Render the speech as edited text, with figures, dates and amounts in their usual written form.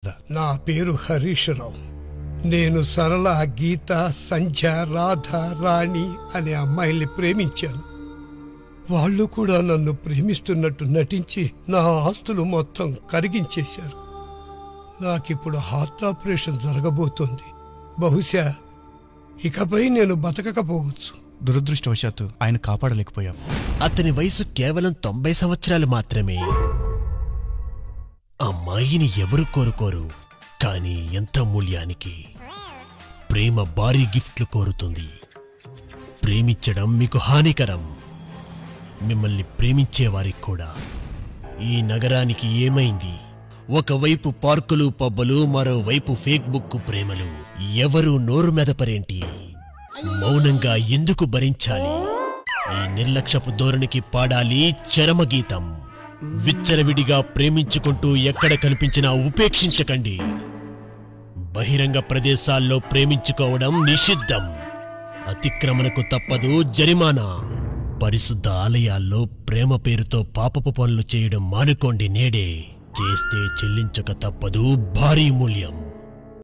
నా పేరు హరీష్ రావు. నేను సరళ, గీత, సంధ్య, రాధ, రాణి అనే అమ్మాయిల్ని ప్రేమించాను. వాళ్ళు కూడా నన్ను ప్రేమిస్తున్నట్టు నటించి నా ఆస్తులు మొత్తం కరిగించేశారు. నాకిప్పుడు హార్ట్ ఆపరేషన్ జరగబోతోంది. బహుశా ఇకపై నేను బతకకపోవచ్చు. దురదృష్టవశాత్తు ఆయన కాపాడలేకపోయాం. అతని వయసు కేవలం 90 సంవత్సరాలు మాత్రమే. అమ్మాయిని ఎవరు కోరుకోరు, కానీ ఎంత మూల్యానికి? ప్రేమ భారీ గిఫ్ట్లు కోరుతుంది. ప్రేమించడం మీకు హానికరం, మిమ్మల్ని ప్రేమించేవారికి కూడా. ఈ నగరానికి ఏమైంది? ఒకవైపు పార్కులు, పబ్బలు, మరోవైపు ఫేస్బుక్ ప్రేమలు. ఎవరు నోరు మెదపరేంటి? మౌనంగా ఎందుకు భరించాలి? ఈ నిర్లక్ష్యపు ధోరణికి పాడాలి చరమగీతం. విచ్చలవిడిగా ప్రేమించుకుంటూ ఎక్కడ కనిపించినా ఉపేక్షించకండి. బహిరంగ ప్రదేశాల్లో ప్రేమించుకోవడం నిషిద్ధం. అతిక్రమణకు తప్పదు జరిమానా. పరిశుద్ధ ఆలయాల్లో ప్రేమ పేరుతో పాపపు పనులు చేయడం మానుకోండి. నేడే చేస్తే చెల్లించక తప్పదు భారీ మూల్యం.